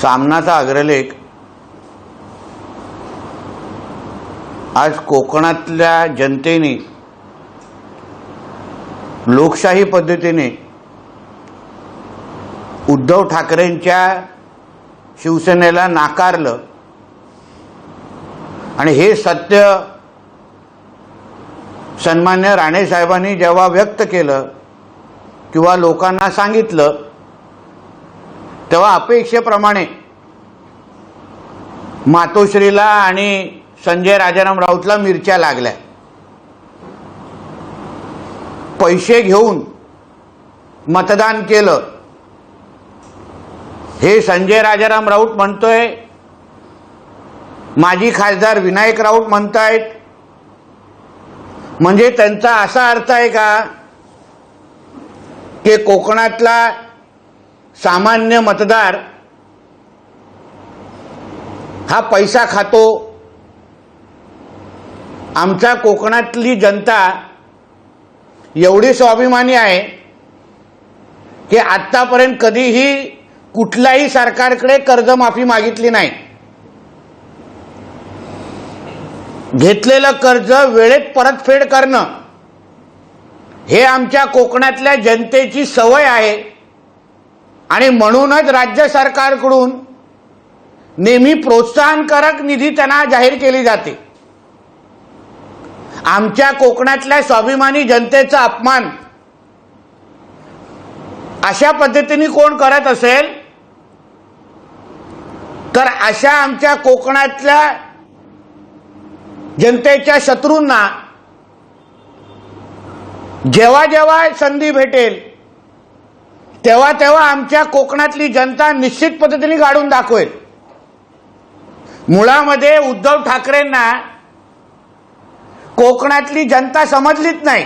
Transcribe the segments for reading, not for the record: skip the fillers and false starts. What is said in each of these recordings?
सामनाचा अग्रलेख आज कोकणातल्या जनतेने लोकशाही पद्धतीने उद्धव ठाकरेंच्या शिवसेनेला नाकारलं आणि हे सत्य सन्मान्य राणे साहेबांनी जेव्हा व्यक्त केलं किंवा लोकांना सांगितलं तेव्हा अपेक्षेप्रमाणे मातोश्रीला आणि संजय राजाराम राऊतला मिरच्या लागल्या। पैसे घेऊन मतदान केलं हे संजय राजाराम राऊत म्हणतोय, माजी खासदार विनायक राऊत म्हणतायत। म्हणजे त्यांचा असा अर्थ आहे का की कोकणातला सामान्य मतदार हा पैसा खातो, आमच्या कोकणातली जनता एवढी स्वाभिमानी आहे की आतापर्यंत कधीही कुठल्याही सरकारकडे कर्जमाफी मागितली नाही। घेतलेलं कर्ज वेळेत परतफेड करणं हे आमच्या कोकणातल्या जनतेची सवय आहे आणि म्हणूनच राज्य सरकारकडून नेहमी प्रोत्साहनकारक निधी त्यांना जाहीर केली जाते। आमच्या कोकणातल्या स्वाभिमानी जनतेचा अपमान अशा पद्धतीने कोण करत असेल तर अशा आमच्या कोकणातल्या जनतेच्या शत्रूंना जेव्हा जेव्हा संधी भेटेल तेव्हा तेव्हा आमच्या कोकणातली जनता निश्चित पद्धतीने गाडून दाखवेल। मुळामध्ये उद्धव ठाकरेंना कोकणातली जनता समजलीच नाही।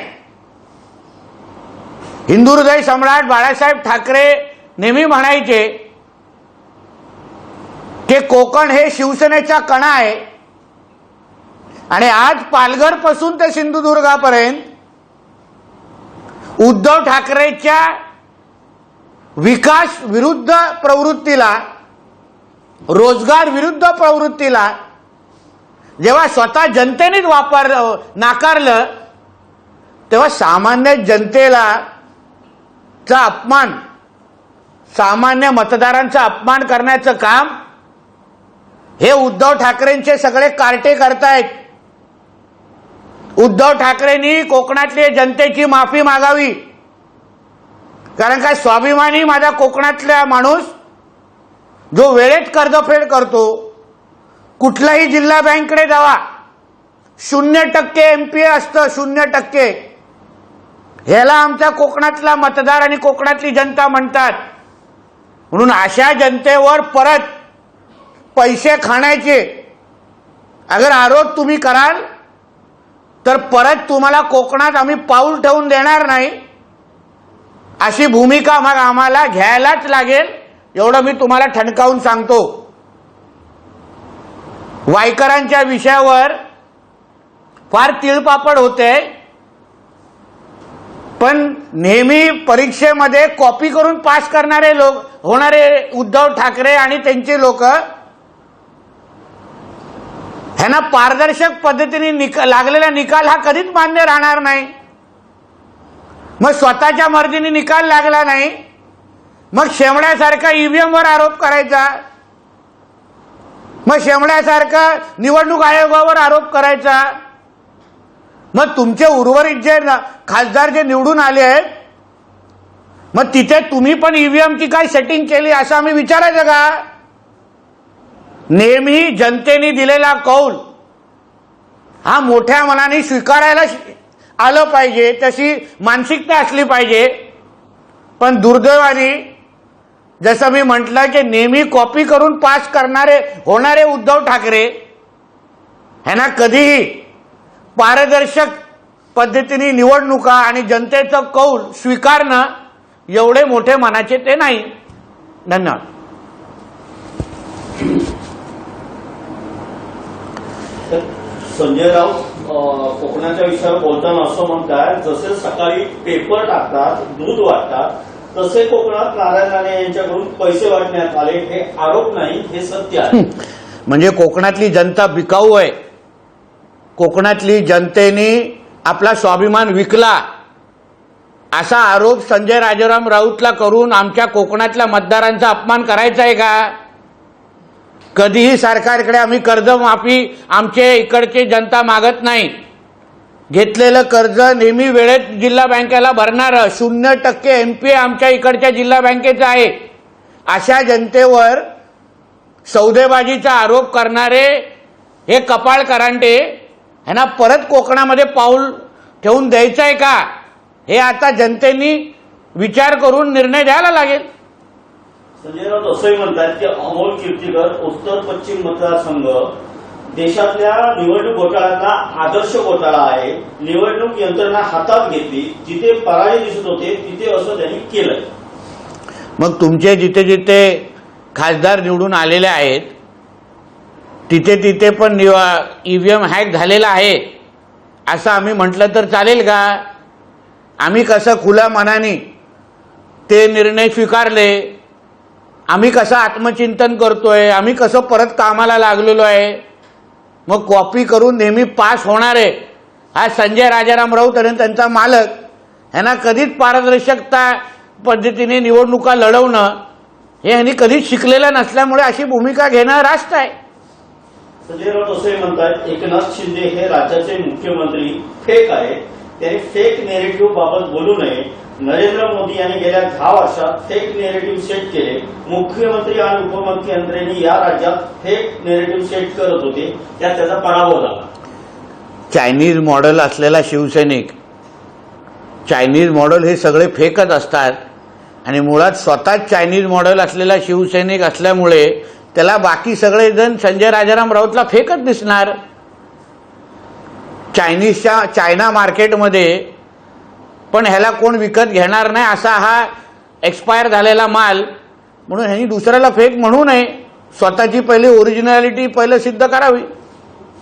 हिंदू हृदय सम्राट बाळासाहेब ठाकरे नेहमी म्हणायचे की कोकण हे शिवसेनेचा कणा आहे आणि आज पालघर पासून ते सिंधुदुर्गापर्यंत उद्धव ठाकरेच्या विकास विरुद्ध प्रवृत्तीला, रोजगार विरुद्ध प्रवृत्तीला जेव्हा स्वतः जनतेनेच नाकारलं तेव्हा सामान्य जनतेला चा अपमान, सामान्य मतदारांचा अपमान करण्याचं काम हे उद्धव ठाकरेंचे सगळे कार्टे करतायत। उद्धव ठाकरेंनी कोकणातल्या जनतेची माफी मागावी, कारण काय स्वाभिमानी माझा कोकणातला माणूस जो वेळेत कर्जफेड करतो, कुठलाही जिल्हा बँकेकडे जावा 0% एमपीए असतं, 0%। ह्याला आमच्या कोकणातला मतदार आणि कोकणातली जनता म्हणतात। म्हणून अशा जनतेवर परत पैसे खाण्याचे अगर आरोप तुम्ही कराल तर परत तुम्हाला कोकणात आम्ही पाऊल ठेवून देणार नाही, अशी भूमिका मग आम्हाला घ्यायलाच लागेल, एवढं मी तुम्हाला ठणकावून सांगतो। वायकरांच्या विषयावर फार तिळपापड होते, पण नेहमी परीक्षेमध्ये कॉपी करून पास करणारे होणारे उद्धव ठाकरे आणि त्यांचे लोक ह्यांना पारदर्शक पद्धतीने लागलेला निकाल हा कधीच मान्य राहणार नाही। मग स्वतःच्या मर्जीने निकाल लागला नाही, मग शेमड्यासारखा ईव्हीएम वर आरोप करायचा, मग शेमड्यासारखा निवडणूक आयोगावर आरोप करायचा। मग तुमचे उर्वरित जे खासदार जे निवडून आले आहेत मग तिथे तुम्ही पण ईव्हीएमची काय सेटिंग केली असं आम्ही विचारायचं का? नेहमी जनतेने दिलेला कौल हा मोठ्या मनाने स्वीकारायला आलं पाहिजे, तशी मानसिकता असली पाहिजे। पण दुर्दैवाने जसं मी म्हटलं की नेहमी कॉपी करून पास करणारे होणारे उद्धव ठाकरे ह्यांना कधीही पारदर्शक पद्धतीने निवडणुका आणि जनतेचं कौल स्वीकारणं एवढे मोठे मनाचे ते नाही। धन्यवाद। संजय राऊत कोकणाच्या विषयावर बोलताना असं म्हणतात, जसे सकाळी पेपर टाकतात, दूध वाटतात, तसे कोकणात नारायण राणे यांच्याकडून पैसे वाटण्यात आले हे आरोप नाही, हे सत्य आहे. म्हणजे कोकणातली जनता बिकाऊ आहे. कोकणातली जनतेने आपला स्वाभिमान विकला असा आरोप संजय राजाराम राऊतला करून आमच्या कोकणातल्या मतदारांचा अपमान करायचा आहे का? कधीही सरकारकडे आम्ही कर्जमाफी आमचे इकडचे जनता मागत नाही. घेतलेलं कर्ज नेहमी वेळेत जिल्हा बँकेला भरणारं 0% NPA आमच्या इकडच्या जिल्हा बँकेचं आहे. अशा जनतेवर सौदेबाजीचा आरोप करणारे हे कपाळ करांटे ह्यांना परत कोकणामध्ये पाऊल ठेवून द्यायचं आहे का? हे आता जनतेनी विचार करून निर्णय द्यायला लागेल. संजय राऊत असंही म्हणतात की अमोल कीर्तीकर उत्तर पश्चिम मतदारसंघ देशातल्या निवडणूक घोटाळ्यातला आदर्श घोटाळा आहे. निवडणूक यंत्रणा हातात घेतली, जिथे पराजय दिसत होते तिथे असं त्यांनी केलं. मग तुमचे जिथे जिथे खासदार निवडून आलेले आहेत तिथे तिथे पण EVM हॅक झालेला आहे असं आम्ही म्हटलं तर चालेल का? आम्ही कसं खुल्या मनाने ते निर्णय स्वीकारले, आम्ही कसं आत्मचिंतन करतोय, आम्ही कसं परत कामाला लागलेलो आहे. मग कॉपी करून नेहमी पास होणारे हा संजय राजाराम राऊत आणि त्यांचा मालक ह्यांना कधीच पारदर्शकता पद्धतीने निवडणुका लढवणं हे ह्यांनी कधीच शिकलेलं नसल्यामुळे अशी भूमिका घेणं रास्त आहे. संजय राऊत असंही म्हणतात एकनाथ शिंदे हे राज्याचे मुख्यमंत्री फेक आहेत. त्यांनी फेक नेरेटिव्ह बाबत बोलू नये. नरेंद्र मोदी यांनी गेल्या 10 वर्षात फेक नेरेटिव्ह सेट केले. मुख्यमंत्री आणि उपमुख्यमंत्र्यांनी या राज्यात फेक नेरेटिव्ह सेट करत होते, त्यात त्याचा पराभव झाला. चायनीज मॉडेल असलेला शिवसैनिक, चायनीज मॉडेल हे सगळे फेकच असतात आणि मुळात स्वतःच चायनीज मॉडेल असलेला शिवसैनिक असल्यामुळे त्याला बाकी सगळेजण संजय राजाराम राऊतला फेकच दिसणार. चायना मार्केटमध्ये पण ह्याला कोण विकत घेणार नाही असा हा एक्सपायर झालेला माल, म्हणून ह्यांनी दुसऱ्याला फेक म्हणू नये. स्वतःची पहिली ओरिजिनॅलिटी पहिलं सिद्ध करावी.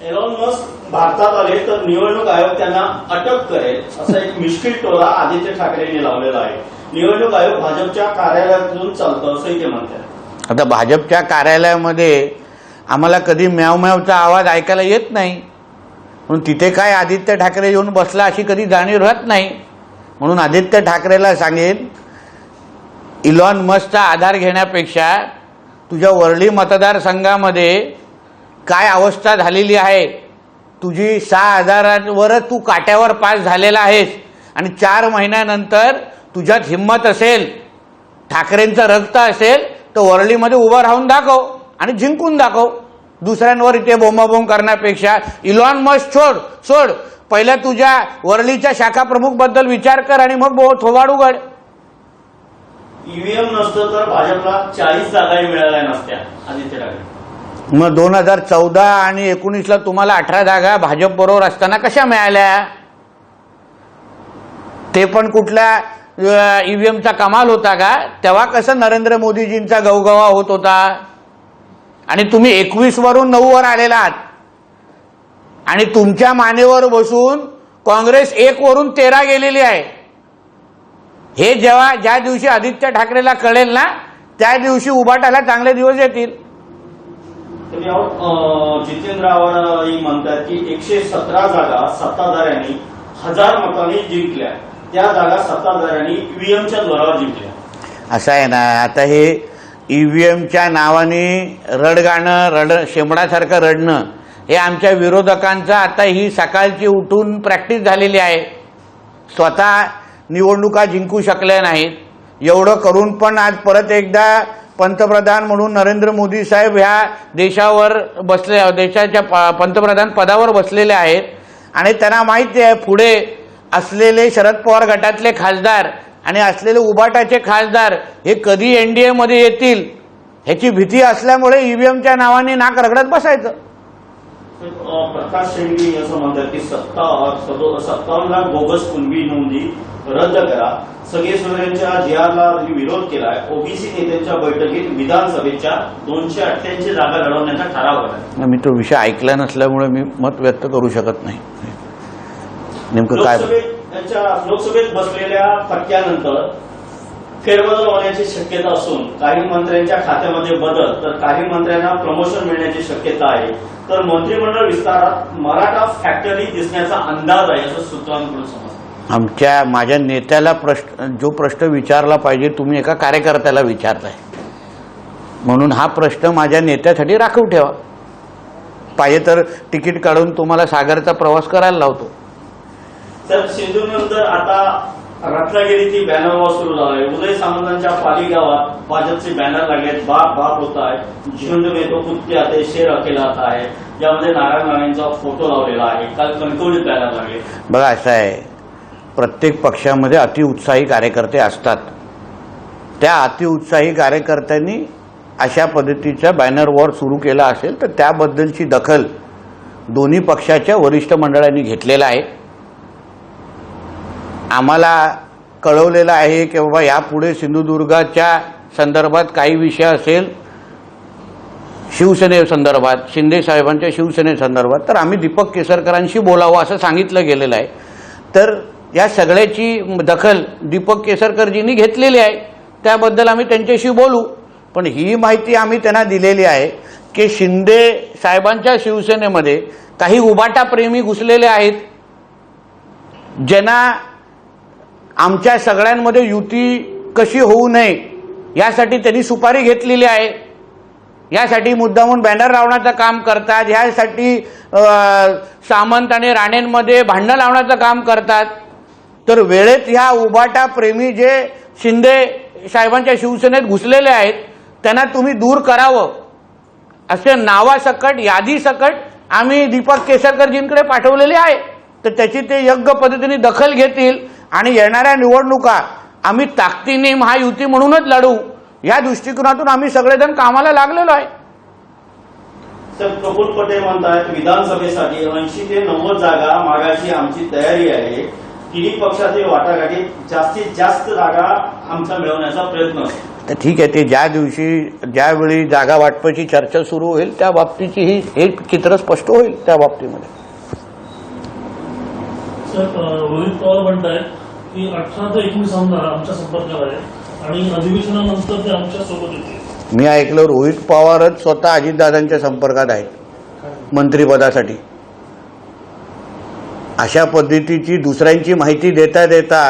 एलॉन मस्क भारतात आले तर निवडणूक आयोग त्यांना अटक करेल असा एक मिश्किल टोला आदित्य ठाकरेंनी लावलेला आहे. निवडणूक आयोग भाजपच्या कार्यालयातून चालतं असंही ते म्हणतात. आता भाजपच्या कार्यालयामध्ये आम्हाला कधी म्याव म्यावचा आवाज ऐकायला येत नाही, म्हणून तिथे काय आदित्य ठाकरे येऊन बसला अशी कधी जाणीव राहत नाही. म्हणून आदित्य ठाकरेला सांगेन, इलॉन मस्कचा आधार घेण्यापेक्षा तुझ्या वरळी मतदारसंघामध्ये काय अवस्था झालेली आहे, तुझी 6,000वरच तू काट्यावर पास झालेला आहेस आणि 4 महिन्यानंतर तुझ्यात हिंमत असेल, ठाकरेंचं रक्त असेल तर वरळीमध्ये उभं राहून दाखव आणि जिंकून दाखव. दुसऱ्यांवर इथे बोंबाबोंब करण्यापेक्षा इलॉन मस्क सोड, पहिल्या तुझ्या वरळीच्या शाखा प्रमुख बद्दल विचार कर आणि मग थोबाड उघड. ईव्हीएम नसतं तर भाजपला 40 जागाही मिळाल्या नसत्या आदित्य ठाकरे. मग 2014 आणि 19ला तुम्हाला 18 जागा भाजप बरोबर असताना कशा मिळाल्या? ते पण कुठल्या ईव्हीएमचा कमाल होता का? तेव्हा कसं नरेंद्र मोदीजींचा गवगवा होत होता आणि तुम्ही 21 वरून 9 वर आलेला आहात आणि तुमच्या मानेवर बसून काँग्रेस 1 वरून 13 गेलेली आहे. हे ज्या दिवशी आदित्य ठाकरेला कळेल ना त्या दिवशी उभाटाला चांगले दिवस येतील. जितेंद्र आव्हाड म्हणतात की 117 जागा सत्ताधाऱ्यांनी 1000 मतांनी जिंकल्या, त्या जागा सत्ताधाऱ्यांनी ईव्हीएमच्या जोरावर जिंकल्या. असं आहे ना, आता हे ईव्हीएमच्या नावाने रडगाणं शेंबडासारखं रडणं हे आमच्या विरोधकांचं आता ही सकाळची उठून प्रॅक्टिस झालेली आहे. स्वतः निवडणुका जिंकू शकल्या नाहीत, एवढं करून पण आज परत एकदा पंतप्रधान म्हणून नरेंद्र मोदी साहेब ह्या देशावर देशाच्या पंतप्रधान पदावर बसलेले आहेत आणि त्यांना माहिती आहे पुढे असलेले शरद पवार गटातले खासदार आणि असलेले उबाटाचे खासदार हे कधी NDA मध्ये येतील ह्याची भीती असल्यामुळे ईव्हीएमच्या नावाने नाक रगडत बसायचं. प्रकाश शेंडगे असं म्हणतात की 57 लाख बोगस कुणबी नोंदी रद्द करा. सगळे सोयऱ्यांच्या GRला विरोध केलाय. ओबीसी नेत्यांच्या बैठकीत विधानसभेच्या 288 जागा लढवण्याचा ठराव केला. मी तो विषय ऐकला नसल्यामुळे मी मत व्यक्त करू शकत नाही. नेमकं काय लोकसभेत बसलेल्या फटक्यानंतर फेरबदल होण्याची शक्यता असून काही मंत्र्यांच्या खात्यामध्ये बदल तर काही मंत्र्यांना प्रमोशन मिळण्याची शक्यता आहे. तर मंत्रिमंडळ विस्तारात मराठा फॅक्टरी दिसण्याचा अंदाज आहे असं सूत्रांकडून समजतं. माझ्या नेत्याला जो प्रश्न विचारला पाहिजे तुम्ही एका कार्यकर्त्याला विचारताय, म्हणून हा प्रश्न माझ्या नेत्यासाठी राखीव ठेवा. पाहिजे तर तिकीट काढून तुम्हाला सागरचा प्रवास करायला लावतो. तर सिंधूनंतर आता रत्नागिरीची बॅनर वॉर सुरू झालाय. उदय सामंतांच्या पाली गावात भाजपचे बॅनर लागलेत. बाप बाप होत आहे, झुंड में तो कुत्ते आते शेर अकेला आता आहे, यामध्ये नारायण राणेंचा फोटो लावलेला आहे. काल कणकवलीत बॅनर लागले. बघा असं आहे, प्रत्येक पक्षामध्ये अतिउत्साही कार्यकर्ते असतात. त्या अतिउत्साही कार्यकर्त्यांनी अशा पद्धतीचा बॅनर वॉर सुरू केला असेल तर त्याबद्दलची दखल दोन्ही पक्षाच्या वरिष्ठ मंडळांनी घेतलेला आहे. आम्हाला कळवलेलं आहे की बाबा यापुढे सिंधुदुर्गाच्या संदर्भात काही विषय असेल, शिवसेनेसंदर्भात, शिंदे साहेबांच्या शिवसेनेसंदर्भात, तर आम्ही दीपक केसरकरांशी बोलावं असं सांगितलं गेलेलं आहे. तर या सगळ्याची दखल दीपक केसरकरजींनी घेतलेली आहे. त्याबद्दल आम्ही त्यांच्याशी बोलू. पण ही माहिती आम्ही त्यांना दिलेली आहे की शिंदे साहेबांच्या शिवसेनेमध्ये काही उबाटा प्रेमी घुसलेले आहेत, ज्यांना आमच्या सगळ्यांमध्ये युती कशी होऊ नये यासाठी त्यांनी सुपारी घेतलेली आहे. यासाठी मुद्दामून बॅनर लावण्याचं काम करतात, यासाठी सामंत आणि राणेंमध्ये भांडणं लावण्याचं काम करतात. तर वेळेत ह्या उबाटा प्रेमी जे शिंदे साहेबांच्या शिवसेनेत घुसलेले आहेत त्यांना तुम्ही दूर करावं असे नावासकट, यादीसकट आम्ही दीपक केसरकरजींकडे पाठवलेले आहे. तर त्याची ते योग्य पद्धतीने दखल घेतील आणि येणाऱ्या निवडणुका आम्ही ताकदीने महायुती म्हणूनच लढू या दृष्टिकोनातून आम्ही सगळेजण कामाला लागलेलो आहे. तर प्रफुल्ल पटेल म्हणतात विधानसभेसाठी 80 ते 90 जागा मागायची आमची तयारी आहे. तिन्ही पक्षातील वाटाघाटी जास्तीत जास्त जागा आमचा मिळवण्याचा प्रयत्न असतो. तर ठीक आहे, ते ज्यावेळी जागा वाटपाची चर्चा सुरू होईल त्या बाबतीची हे चित्र स्पष्ट होईल. त्या बाबतीमध्ये सर, रोहित पवार म्हणतायत की 18 ते 19 आमदार आमच्या संपर्कात आहेत आणि अधिवेशनानंतर ते आमच्या सोबत येतील. मी ऐकलं रोहित पवारच स्वतः अजितदादांच्या संपर्कात आहेत मंत्रिपदासाठी. अशा पद्धतीची दुसऱ्यांची माहिती देता देता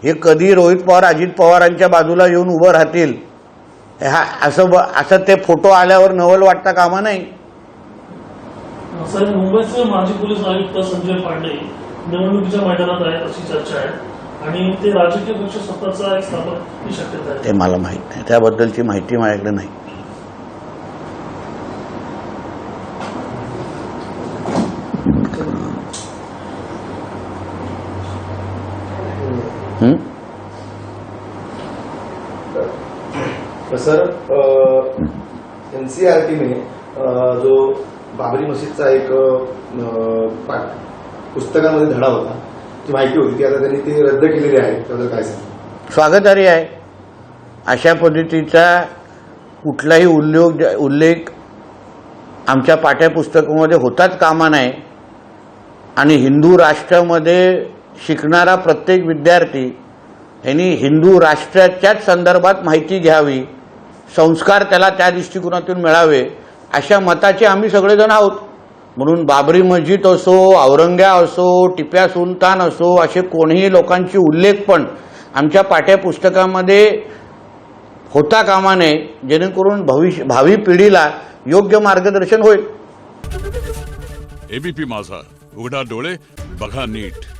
हे कधी रोहित पवार अजित पवारांच्या बाजूला येऊन उभं राहतील असं ते फोटो आल्यावर नवल वाटता कामा नाही. सर, मुंबईचे माजी पोलीस आयुक्त संजय पांडे निवडणुकीच्या मैदानात आहेत अशी चर्चा आहे आणि ते राजकीय पक्ष स्वतःचा एक स्थापन ही शक्यता आहे. ते मला माहित नाही, त्याबद्दलची माहिती माझ्याकडे नाही. सर, एनसीईआरटीने जो बाबरी मशीदचा एक पुस्तकामध्ये धडा होता, ती माहिती होती ती आता त्यांनी ती रद्द केलेली आहे. त्याबद्दल काय सांगा? स्वागतार्ह आहे. अशा पद्धतीचा कुठलाही उल्लेख आमच्या पाठ्यपुस्तकामध्ये होताच कामा नये आणि हिंदू राष्ट्रामध्ये शिकणारा प्रत्येक विद्यार्थी यांनी हिंदू राष्ट्राच्याच संदर्भात माहिती घ्यावी, संस्कार त्याला त्या दृष्टिकोनातून मिळावे अशा मताचे आम्ही सगळेजण आहोत. म्हणून बाबरी मस्जिद असो, औरंग्या असो, टिप्या सुलतान असो, असे कोणीही लोकांचे उल्लेख पण आमच्या पाठ्यपुस्तकामध्ये होता कामा नये, जेणेकरून भावी पिढीला योग्य मार्गदर्शन होईल. एबीपी माझा, उघडा डोळे बघा नीट.